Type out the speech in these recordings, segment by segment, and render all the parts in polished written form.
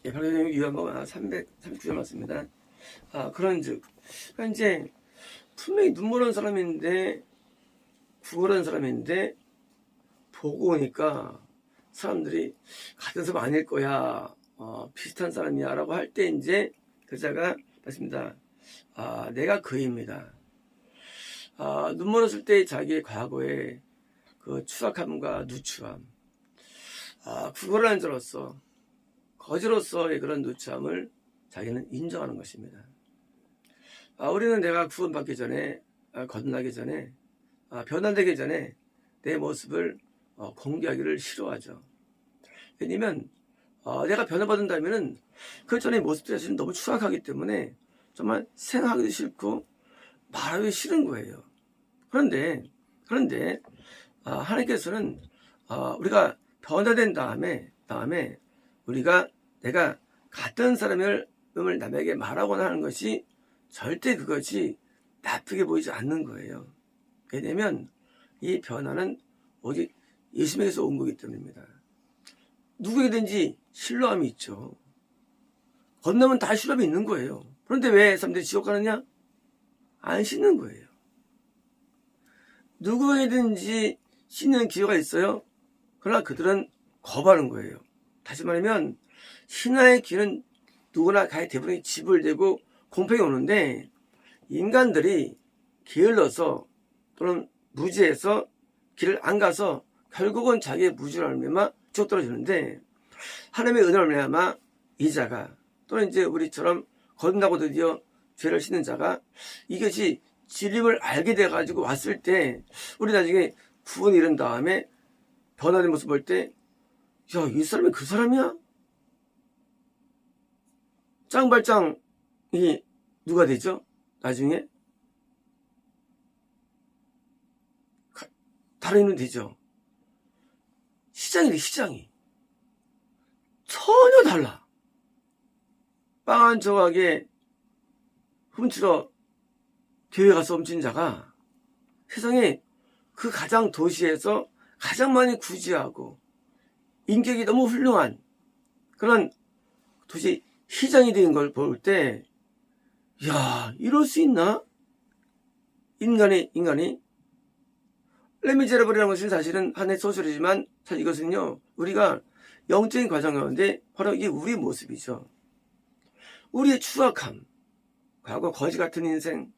예, 발견형이 유효한거 339점 맞습니다. 그런즉, 그러니까 이제 분명히 눈물 온 사람인데 구걸한 사람인데 보고 오니까 사람들이 같은 사람 아닐 거야, 비슷한 사람이야라고 할 때 이제 그자가 맞습니다. 내가 그입니다. 눈물 없을 때 자기의 과거의 그 추악함과 누추함, 구걸을 한 자로서 거지로서의 그런 누추함을 자기는 인정하는 것입니다. 우리는 내가 구원받기 전에, 거듭나기 전에, 변화되기 전에 내 모습을 공개하기를 싫어하죠. 왜냐면 내가 변화받는다면은 그 전에 모습들이 사실은 너무 추악하기 때문에 정말 생각하기도 싫고 말하기 싫은 거예요. 그런데 하나님께서는 우리가 변화된 다음에 우리가 내가 같은 사람을 남에게 말하거나 하는 것이 절대 그것이 나쁘게 보이지 않는 거예요. 왜냐면 이 변화는 오직 예수님에게서 온 거기 때문입니다. 누구에게든지 신뢰함이 있죠. 건너면 다 신뢰함이 있는 거예요. 그런데 왜 사람들이 지옥 가느냐? 안 씻는 거예요. 누구에게든지 씻는 기회가 있어요. 그러나 그들은 거부하는 거예요. 다시 말하면 신화의 길은 누구나 가야 대부분이 집을 대고 공평히 오는데 인간들이 게을러서 또는 무지해서 길을 안 가서 결국은 자기의 무지로 말미암아 쭉 떨어지는데 하나님의 은혜로 말미암아 이 자가 또는 이제 우리처럼 거듭나고 드디어 죄를 씻는 자가 이것이 진림을 알게 돼가지고 왔을 때 우리 나중에 구원 이룬 다음에 변화된 모습 볼 때 야, 이 사람이 그 사람이야? 짱발짱이 누가 되죠? 나중에? 다른 이는 되죠. 시장이 전혀 달라. 빵 한 조각에 훔치러 교회 가서 훔친 자가 세상에 그 가장 도시에서 가장 많이 구제하고 인격이 너무 훌륭한 그런 도시 시장이 된 걸 볼 때, 야, 이럴 수 있나? 인간이. 레미제라블이라는 것은 사실은 하나의 소설이지만 사실 이것은요, 우리가 영적인 과정 가운데 바로 이게 우리의 모습이죠. 우리의 추악함, 과거 거지 같은 인생,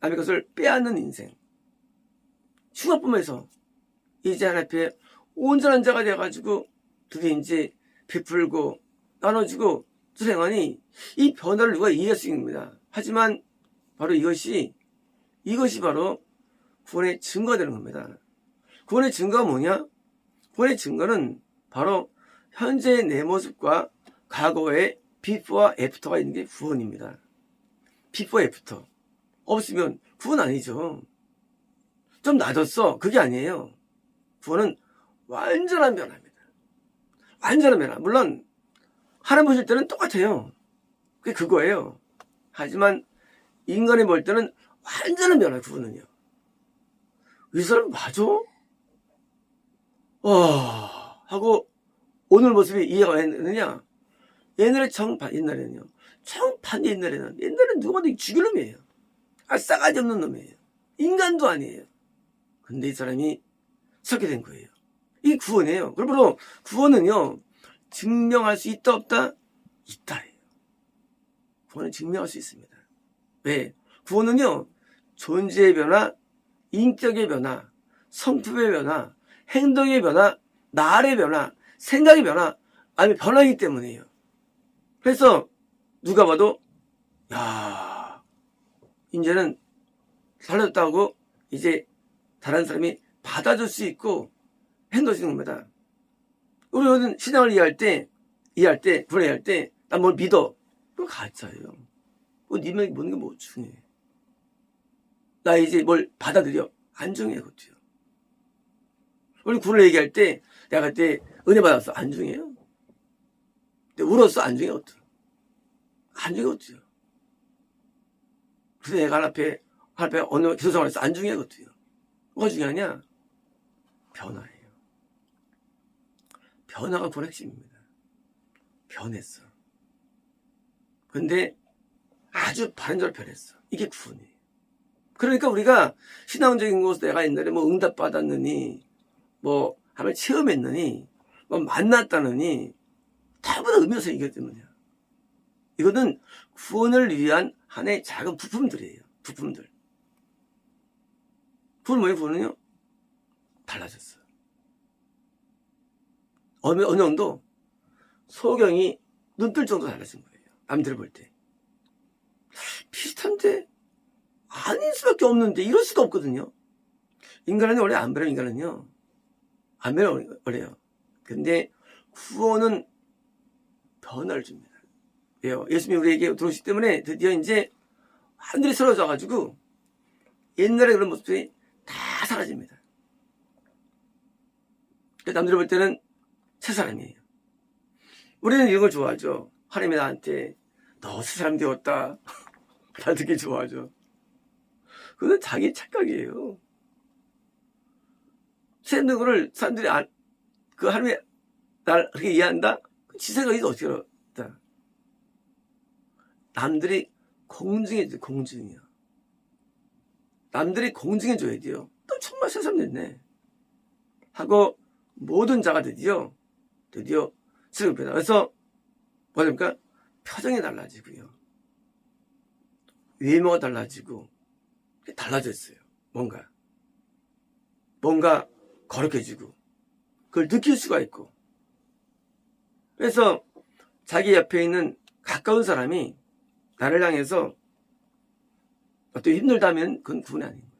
남의 것을 빼앗는 인생, 흉악범에서 이제 하나님 앞에 온전한 자가 되어가지고 드디어 이제 베풀고 나눠주고 수행하니 이 변화를 누가 이해할 수 있습니다. 하지만 바로 이것이 바로 구원의 증거가 되는 겁니다. 구원의 증거가 뭐냐? 구원의 증거는 바로 현재의 내 모습과 과거의 비포와 애프터가 있는 게 구원입니다. 비포 애프터 없으면 구원 아니죠. 좀 낮았어. 그게 아니에요. 구원은 완전한 변화입니다. 완전한 변화. 물론 하나님 보실 때는 똑같아요. 그게 그거예요. 하지만 인간이 볼 때는 완전한 변화, 구원은요. 이 사람 맞아? 하고 오늘 모습이 이해가 왜 되느냐? 옛날에는요. 옛날에는 누가 봐도 죽일 놈이에요. 싸가지 없는 놈이에요. 인간도 아니에요. 근데 이 사람이 서게 된 거예요. 이게 구원이에요. 그러므로 구원은요, 증명할 수 있다 없다? 있다예요. 구원은 증명할 수 있습니다. 왜? 구원은요, 존재의 변화, 인격의 변화, 성품의 변화, 행동의 변화, 말의 변화, 생각의 변화, 아니면 변화이기 때문이에요. 그래서 누가 봐도 야, 이제는 살렸다고 이제 다른 사람이 받아줄 수 있고 행동할 수 있는 겁니다. 우리는 신앙을 이해할 때, 불이해할 때, 난 뭘 믿어. 그거 가짜예요. 니명이 뭐는 게 뭐 중요해. 나 이제 뭘 받아들여. 안 중요해, 그것도요. 우리 구원을 얘기할 때, 내가 그때 은혜 받았어. 안 중요해요. 근데 울었어. 안 중요해, 그것도. 안 중요해, 그것도요. 그래서 내가 하나님 앞에 어느 기도생활 했어. 안 중요해, 그것도요. 뭐가 중요하냐? 변화예요. 변화가 구원의 핵심입니다. 변했어. 근데 아주 바른대로 변했어. 이게 구원이에요. 그러니까 우리가 신앙적인 곳에서 내가 옛날에 뭐 응답 받았느니, 뭐 하면 체험했느니, 뭐 만났다느니, 다보다 의미 없어. 이게 때문이야. 이거는 구원을 위한 하나의 작은 부품들이에요. 부품들. 구원 뭐예요? 구원은요? 달라졌어. 어느 정도 소경이 눈 뜰 정도 달라진 거예요. 남들 볼 때. 비슷한데 아닐 수밖에 없는데 이럴 수가 없거든요. 인간은 원래 안 변해요. 인간은요. 안 변해요. 원래요. 근데 구원은 변화를 줍니다. 왜요? 예수님이 우리에게 들어오시기 때문에 드디어 이제 하늘이 새로워져가지고 옛날에 그런 모습들이 다 사라집니다. 남들이 볼 때는 새 사람이에요. 우리는 이런 걸 좋아하죠. 하나님이 나한테 너 새 사람 되었다. 다 듣기 좋아하죠. 그건 자기 착각이에요. 새 누구를 사람들이 그 하나님이 날 그렇게 이해한다? 지 생각이 어떻게 알았다? 남들이 공증해줘. 공증이요. 남들이 공증해줘야 돼요. 또 정말 새 사람 됐네 하고 모든 자가 드디어 새롭게 변화. 그래서 뭐가 됩니까? 표정이 달라지고요. 외모가 달라지고 달라졌어요. 뭔가 거룩해지고 그걸 느낄 수가 있고. 그래서 자기 옆에 있는 가까운 사람이 나를 향해서 어떻게 힘들다면 그건 구원이 아닌 거예요.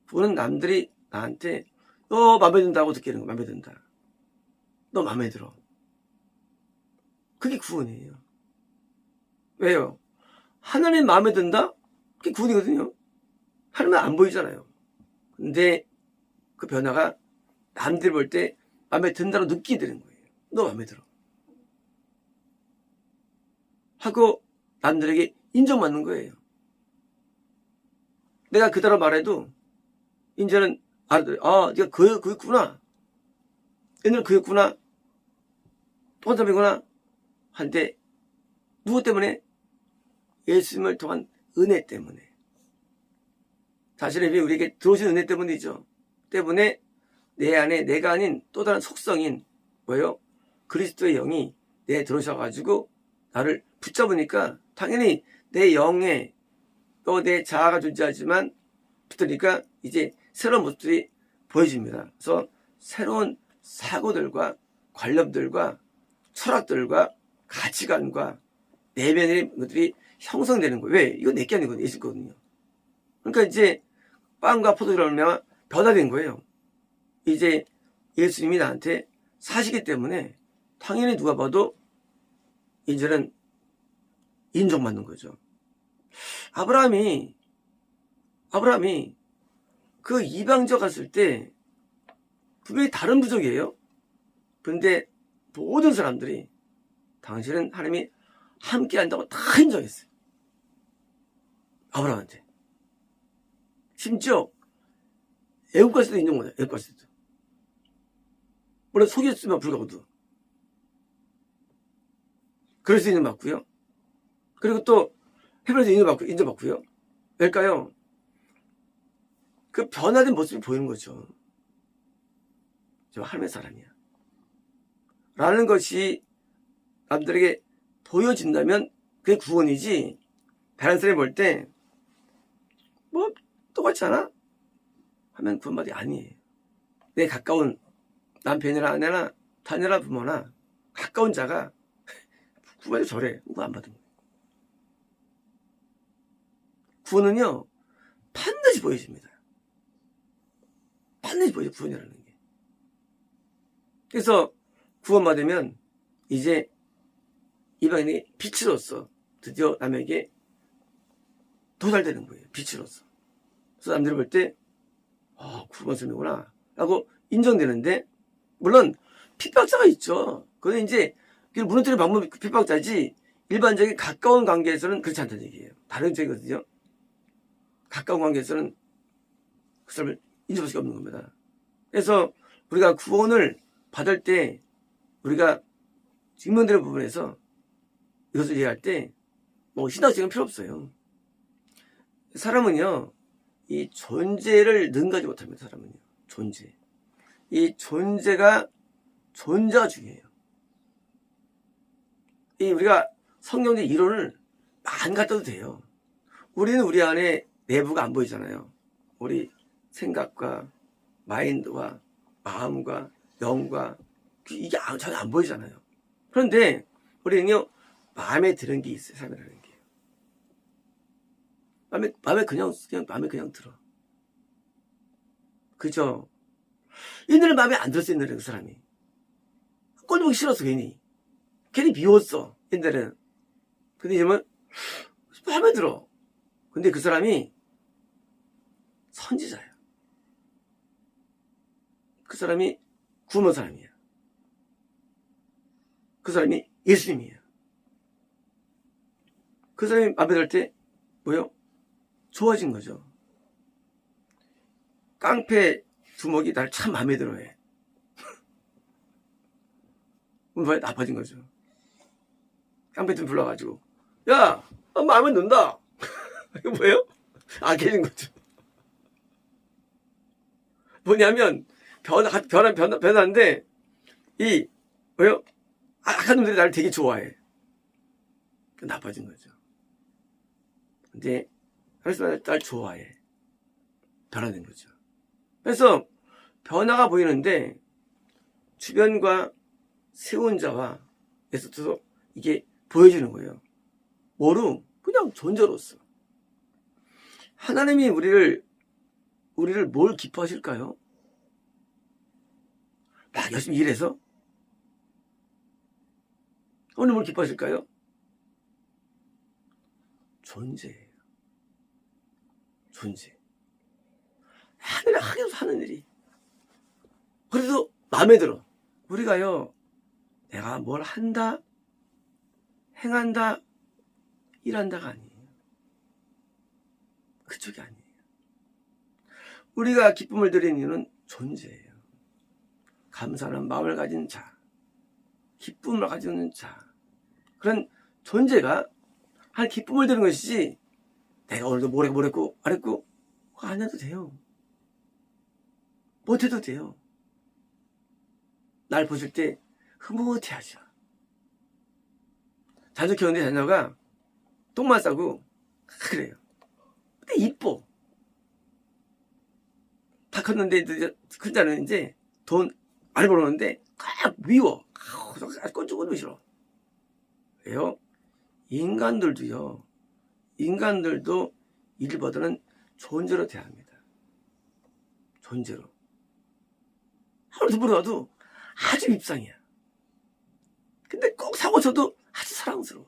구원은 남들이 나한테 너 마음에 든다고 느끼는 거. 마음에 든다. 너 마음에 들어. 그게 구원이에요. 왜요? 하나님 마음에 든다? 그게 구원이거든요. 하나님은 안 보이잖아요. 근데 그 변화가 남들 볼 때 마음에 든다고 느끼게 되는 거예요. 너 마음에 들어. 하고 남들에게 인정받는 거예요. 내가 그대로 말해도 이제는 알아들어요. 아, 네가 그였구나. 옛날에 그였구나. 똑같은 사람이구나. 한데 누구 때문에? 예수님을 통한 은혜 때문에. 자신의 입에 우리에게 들어오신 은혜 때문이죠. 때문에 내 안에 내가 아닌 또 다른 속성인 뭐예요? 그리스도의 영이 내에 들어오셔가지고 나를 붙잡으니까 당연히 내 영에 또 내 자아가 존재하지만 붙으니까 이제 새로운 모습들이 보여집니다. 그래서 새로운 사고들과 관념들과 철학들과 가치관과 내면의 것들이 형성되는 거예요. 왜? 이거 내게 아니거든요. 예수 거거든요. 그러니까 이제 빵과 포도주를 하면 변화된 거예요. 이제 예수님이 나한테 사시기 때문에 당연히 누가 봐도 이제는 인정받는 거죠. 아브라함이 그 이방지역 갔을 때 분명히 다른 부족이에요. 그런데 모든 사람들이 당신은 하나님이 함께 한다고 다 인정했어요. 아브라함한테. 심지어 애국 갔을 때도 인정 못해요. 애국 갔을 때도. 물론 속였으면 불가고도. 그럴 수 인정받고요. 그리고 또 헤브라서 인정받고요. 왜일까요? 그 변화된 모습이 보이는 거죠. 저 하나님의 사람이야. 라는 것이 남들에게 보여진다면 그게 구원이지. 다른 사람이 볼 때 뭐 똑같지 않아? 하면 구원받이 아니에요. 내 가까운 남편이나 아내나 자녀나 부모나 가까운 자가 구원을 저래. 그거 안 받은 거예요. 구원은요 반드시 보여집니다. 반드시 보여요. 구원이라는 게. 그래서 구원받으면 이제 이방인이 빛으로서 드디어 남에게 도달되는 거예요. 빛으로서. 그래서 남들이 볼 때 구원스님이구나 라고 인정되는데, 물론 핍박자가 있죠. 그건 이제 무너뜨리는 방법이 핍박자지 일반적인 가까운 관계에서는 그렇지 않다는 얘기예요. 다른 쪽이거든요. 가까운 관계에서는 그 사람을 인정할 수가 없는 겁니다. 그래서 우리가 구원을 받을 때 우리가 증명되는 부분에서 이것을 이해할 때 뭐 신학적인 필요 없어요. 사람은요, 이 존재를 능가하지 못합니다. 사람은요, 존재. 이 존재가 중요해요. 이 우리가 성경적 이론을 안 갖다도 돼요. 우리는 우리 안에 내부가 안 보이잖아요. 우리 생각과 마인드와 마음과 영과 이게 전혀 안 보이잖아요. 그런데 우리는요, 마음에 드는 게 있어요. 삶이라는 게. 마음에 그냥 들어. 그죠? 옛날에 마음에 안 들었어, 옛날에 그 사람이. 꼴 보기 싫었어, 괜히 미웠어, 옛날에는. 근데 이제는 마음에 들어. 근데 그 사람이 선지자야. 그 사람이 구원 사람이야. 그 사람이 예수님이야. 그 사람이 마음에 들 때 뭐요? 좋아진 거죠. 깡패 두목이 날 참 마음에 들어해. 그럼 나빠진 거죠. 깡패 좀 불러가지고, 야, 마음에 든다. 이거 뭐예요? 악해진 거죠. 뭐냐면 변화인데 뭐요? 악한 놈들이 나를 되게 좋아해. 나빠진 거죠. 근데 하나님 날 좋아해. 변화된 거죠. 그래서 변화가 보이는데 주변과 세운 자와 에서도 이게 보여지는 거예요. 뭐로? 그냥 존재로서. 하나님이 우리를 뭘 기뻐하실까요? 막 열심히 일해서? 오늘 뭘 기뻐하실까요? 존재예요. 존재. 하늘에 하기도 하는 일이. 그래도 마음에 들어. 우리가요, 내가 뭘 한다, 행한다, 일한다가 아니에요. 그쪽이 아니에요. 우리가 기쁨을 드리는 이유는 존재예요. 감사하는 마음을 가진 자, 기쁨을 가지는 자, 그런 존재가 한 기쁨을 드리는 것이지, 내가 오늘도 뭘 했고 안 했고 그거 안 해도 돼요. 못해도 돼요. 날 보실 때 흐뭇해하죠. 자주 키우는데 자녀가 똥만 싸고 그래요. 근데 이뻐. 다 컸는데 큰 자는 이제 돈 많이 벌었는데 미워. 꼰죽꼰죽 싫어. 왜요? 인간들도 일보다는 존재로 대합니다. 존재로. 하루도 불어도 아주 밉상이야. 근데 꼭 사고 쳐도 아주 사랑스러워.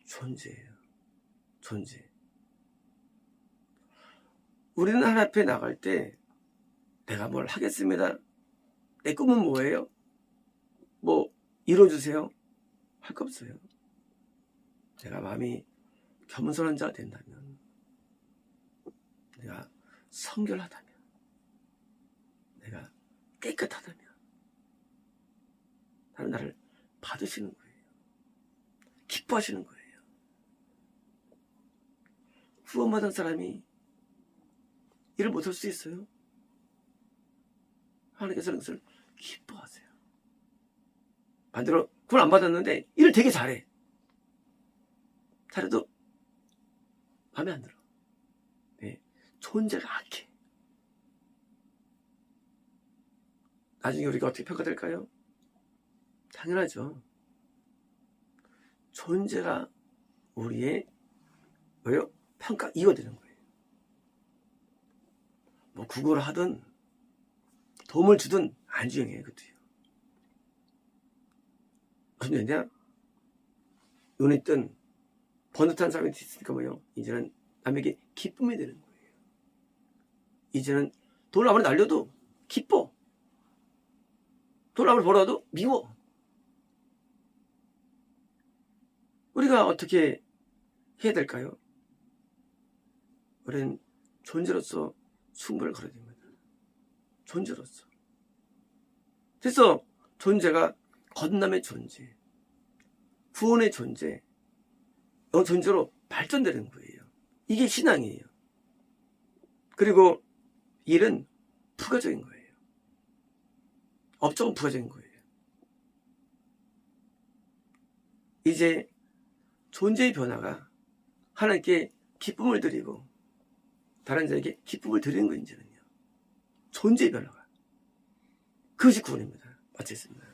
존재예요. 존재. 우리는 하나님 앞에 나갈 때 내가 뭘 하겠습니다. 내 꿈은 뭐예요? 뭐 이뤄주세요. 할 거 없어요. 내가 마음이 겸손한 자가 된다면, 내가 성결하다면, 내가 깨끗하다면 하나님 나를 받으시는 거예요. 기뻐하시는 거예요. 후원받은 사람이 일을 못할 수 있어요? 하나님께서는 그것을 기뻐하세요. 반대로 그걸 안 받았는데 일을 되게 잘해. 잘해도 마음에 안 들어. 네. 존재가 악해. 나중에 우리가 어떻게 평가될까요? 당연하죠. 존재가 우리의 뭐예요? 평가 이유가 되는 거예요. 뭐 구걸을 하든 도움을 주든 안 중요해요. 그것도요. 무슨 얘기냐? 눈에 뜬 번듯한 사람이 있으니까 뭐예요? 이제는 남에게 기쁨이 되는 거예요. 이제는 돈을 아무리 날려도 기뻐. 돈을 아무리 벌어도 미워. 우리가 어떻게 해야 될까요? 우리는 존재로서 승부를 걸어야 됩니다. 존재로서. 그래서 존재가 건남의 존재, 구원의 존재, 존재로 발전되는 거예요. 이게 신앙이에요. 그리고 일은 부가적인 거예요. 업적은 부가적인 거예요. 이제 존재의 변화가 하나님께 기쁨을 드리고 다른 자에게 기쁨을 드리는 거, 이제는요. 존재의 변화가. 그것이 구원입니다. 마치겠습니다.